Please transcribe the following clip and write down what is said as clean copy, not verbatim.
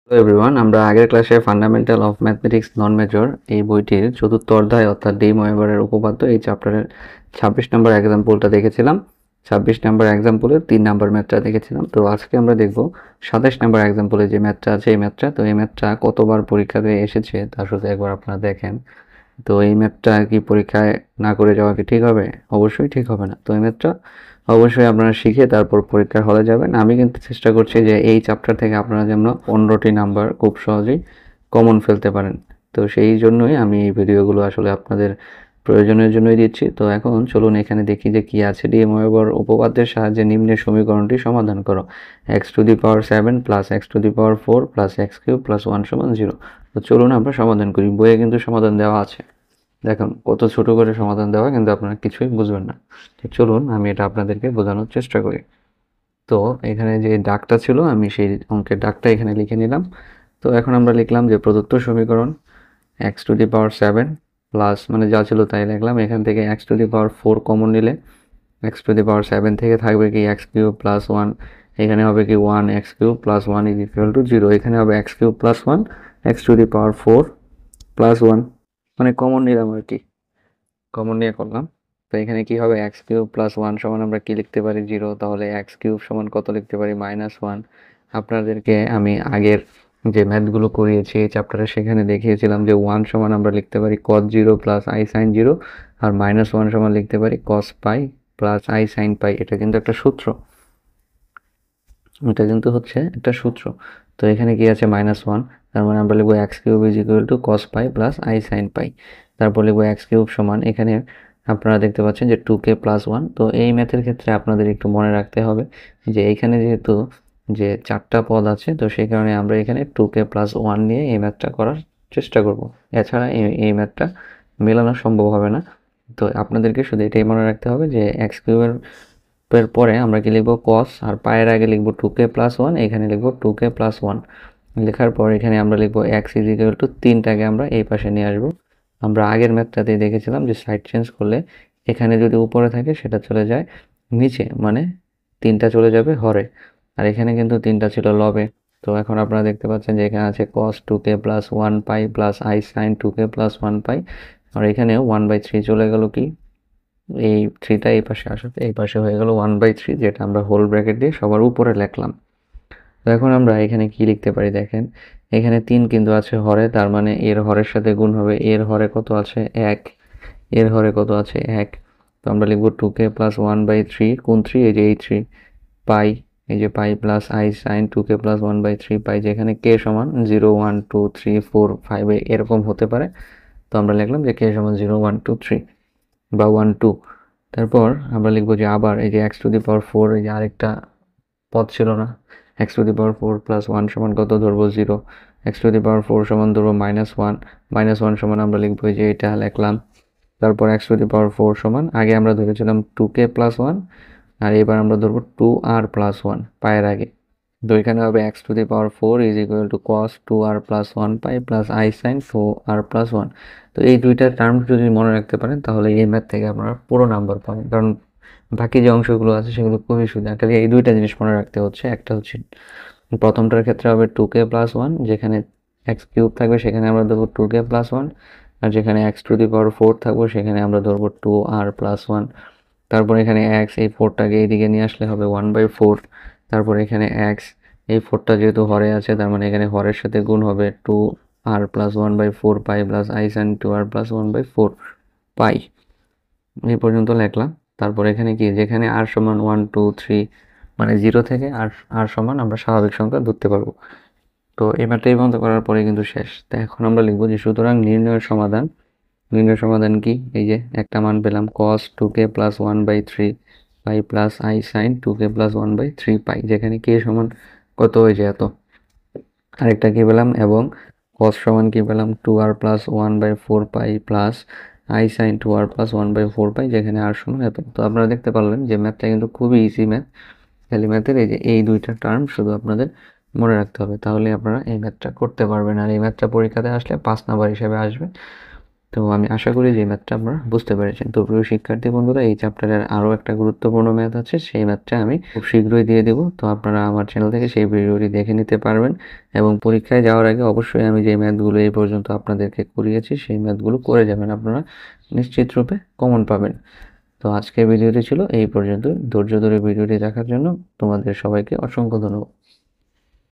Hello everyone, আমরা আগের ক্লাসে fundamental of mathematics non major এই বইটির চতুর্থ অধ্যায় অর্থাৎ ডি ময়েবারের উপপাদ্য এই চ্যাপ্টারের 26 নম্বর এক্সাম্পলটা দেখেছিলাম। 26 নম্বর এক্সাম্পলের 3 নম্বর ম্যাথটা দেখেছিলাম। তো আজকে আমরা দেখব 27 নম্বর এক্সাম্পলে যে ম্যাথটা আছে এই ম্যাথটা। তো এই ম্যাথটা কতবার পরীক্ষাতে এসেছে তা শুধু একবার আপনারা দেখেন। তো এই ম্যাথটা কি পরীক্ষায় না করে যাওয়া কি ঠিক হবে? অবশ্যই ঠিক হবে না। তো এই ম্যাথটা অবশ্যই আপনারা শিখে তারপর পরীক্ষার হলে যাবেন। আমি কিন্তু চেষ্টা করছি যে এই চ্যাপ্টার থেকে আপনারা যেন 15টি নাম্বার খুব সহজেই কমন ফেলতে পারেন। তো সেই জন্যই আমি এই ভিডিওগুলো আসলে আপনাদের প্রয়োজনের জন্যই দিচ্ছি। তো এখন চলুন এখানে দেখি যে কি আছে। ডি ময়েবর উপপাদ্যের সাহায্যে নিম্নের সমীকরণটি সমাধান করো। x⁴ plus x⁴ plus x³ plus 1 সমান 0। তো চলুন আমরা সমাধান করি। বইয়ে কিন্তু সমাধান দেওয়া আছে। দেখুন কত ছোট করে সমাধান দেওয়া, কিন্তু আপনারা কিছুই বুঝবেন না। তো চলুন আমি এটা আপনাদেরকে বোঝানোর চেষ্টা করি। তো এখানে যে ডাকটা ছিল আমি সেই অঙ্কের ডাকটা এখানে লিখে নিলাম। তো এখন আমরা লিখলাম যে প্রদত্ত সমীকরণ x⁴ প্লাস মানে যা ছিল তাই লিখলাম। এখান থেকে x⁴ কমন নিলে x⁴ থেকে থাকবে কি x³ প্লাস 1, এখানে হবে কি 1 x³ plus 1 is equal to 0, এখানে হবে x³ প্লাস 1 x⁴ প্লাস 1 মানে কমন নিলাম আর কি, কমন নিয়ে করলাম। তো এখানে কি হবে x³ প্লাস 1 সমান আমরা কি লিখতে পারি 0, তাহলে x³ সমান কত লিখতে পারি -1। আপনাদেরকে আমি আগের যে ম্যাথগুলো করিয়েছি এই চ্যাপ্টারে সেখানে দেখিয়েছিলাম যে 1 সমান আমরা লিখতে পারি cos 0 প্লাস i sin 0, আর -1 সমান লিখতে পারি cos pi plus i sin পাই। এটা কিন্তু একটা সূত্র, এটা কিন্তু হচ্ছে একটা সূত্র। তো এখানে কি আছে -1, তার মানে আমরা লিখবো x³ is equal to cos pi plus i sin পাই। তারপর লিখবো x³ সমান এখানে আপনারা দেখতে পাচ্ছেন যে 2k প্লাস 1। তো এই ম্যাথের ক্ষেত্রে আপনাদের একটু মনে রাখতে হবে যে এইখানে যেহেতু যে 4টা পদ আছে, তো সেই কারণে আমরা এখানে 2k প্লাস 1 নিয়ে এই ম্যাথটা করার চেষ্টা করব। এছাড়া এই ম্যাথটা মেলানো সম্ভব হবে না। তো আপনাদেরকে শুধু এটাই মনে রাখতে হবে যে x³ এর পরে আমরা কি লিখবো cos, আর পায়ের আগে লিখবো 2k প্লাস 1, এখানে লিখবো 2k প্লাস 1। লেখার পর এখানে আমরা লিখবো x ইজ ইকুয়াল টু 3টাকে আমরা এই পাশে নিয়ে আসবো। আমরা আগের ম্যাথটাতেই দেখেছিলাম যে সাইড চেঞ্জ করলে এখানে যদি উপরে থাকে সেটা চলে যায় নিচে, মানে 3টা চলে যাবে হরে, আর এখানে কিন্তু 3টা ছিল লবে। তো এখন আপনারা দেখতে পাচ্ছেন যে এখানে আছে cos 2k plus 1 pi plus i sin 2k plus 1 পাই, আর এখানে 1/3 চলে গেল কি এই 3টা এই পাশে আসাতে এই পাশে হয়ে গেল 1/3, যেটা আমরা হোল ব্র্যাকেট দিয়ে সবার উপরে লিখলাম। তো এখন আমরা এখানে কি লিখতে পারি দেখেন, এখানে 3 কিন্তু আছে হরে, তার মানে এর হরের সাথে গুণ হবে। এর হরে কত আছে 1, এর হরে কত আছে 1। তো আমরা লিখবো 2k প্লাস 1/3 কোন 3, এই যে এই 3 পাই, এই যে পাই plus i sin 2k plus 1/3 পাই, যেখানে k সমান 0 1 2 3 4 5 এরকম হতে পারে। তো আমরা লিখলাম যে k সমান 0 1 2 3 বা 1 2। তারপর আমরা লিখবো যে আবার এই যে x⁴, এই যে আরেকটা পদ ছিল না, x⁴ প্লাস 1 সমান কত ধরবো 0, x⁴ সমান ধরবো -1, -1 সমান আমরা লিখবো যে এটা লিখলাম। তারপর x⁴ সমান আগে আমরা ধরেছিলাম 2k প্লাস 1, আর এবার আমরা ধরবো 2r প্লাস 1 পায়ের আগে। তো এখানে হবে x⁴ is equal to cos 2r plus 1 pi plus i sin 4r plus 1। তো এই দুইটা টার্ম যদি মনে রাখতে পারেন তাহলে এই ম্যাথ থেকে আপনারা পুরো নাম্বার পাবেন, কারণ বাকি যে অংশগুলো আছে সেগুলো খুবই সোজা। খালি এই দুইটা জিনিস মনে রাখতে হচ্ছে। একটা হচ্ছে প্রথমটার ক্ষেত্রে হবে 2k প্লাস 1, যেখানে x³ থাকবে সেখানে আমরা ধরবো 2k প্লাস 1, আর যেখানে x⁴ থাকবো সেখানে আমরা ধরবো 2r প্লাস 1। তারপর এখানে x, এই 4টাকে এইদিকে নিয়ে আসলে হবে 1/4। তারপর এখানে x, এই 4টা যেহেতু হরে আছে তার মানে এখানে হরের সাথে গুণ হবে 2r plus 1/4 pi plus i sin 2r plus 1/4 পাই। এই পর্যন্ত লিখলাম। তারপর এখানে কি, যেখানে r সমান 1 2 3 মানে 0 থেকে r সমান আমরা স্বাভাবিক সংখ্যা ধরতে পারবো। তো এই ম্যাথটা এই পর্যন্ত করার পরে কিন্তু শেষ। তো এখন আমরা লিখবো যে সুতরাং নির্ণয়ের সমাধান। নির্ণয়ের সমাধান কি, এই যে একটা মান পেলাম cos 2k plus 1/3 pi plus i sin 2k plus 1/3 পাই, যেখানে k সমান কত হয়ে যায় এত। আরেকটা কি পেলাম, এবং cos সমান কি পেলাম 2r plus 1/4 pi plus i sin 2r plus 1/4 পাই, যেখানে r সমান এত। তো আপনারা দেখতে পারলেন যে ম্যাথটা কিন্তু খুবই ইজি ম্যাথ। খালি ম্যাথের এই যে এই দুইটা টার্ম শুধু আপনাদের মনে রাখতে হবে, তাহলে আপনারা এই ম্যাথটা করতে পারবেন। আর এই ম্যাথটা পরীক্ষাতে আসলে 5 নাম্বার হিসেবে আসবে। তো আমি আশা করি যে ম্যাথটা আপনারা বুঝতে পেরেছেন। তো প্রিয় শিক্ষার্থী বন্ধুরা, এই চ্যাপ্টারের আরও একটা গুরুত্বপূর্ণ ম্যাথ আছে, সেই ম্যাথটা আমি খুব শীঘ্রই দিয়ে দেবো। তো আপনারা আমার চ্যানেল থেকে সেই ভিডিওটি দেখে নিতে পারবেন এবং পরীক্ষায় যাওয়ার আগে অবশ্যই আমি যে ম্যাথগুলো এই পর্যন্ত আপনাদেরকে করিয়েছি সেই ম্যাথগুলো করে যাবেন, আপনারা নিশ্চিত রূপে কমন পাবেন। তো আজকের ভিডিওটি ছিল এই পর্যন্ত। ধৈর্য ধরে ভিডিওটি দেখার জন্য তোমাদের সবাইকে অসংখ্য ধন্যবাদ।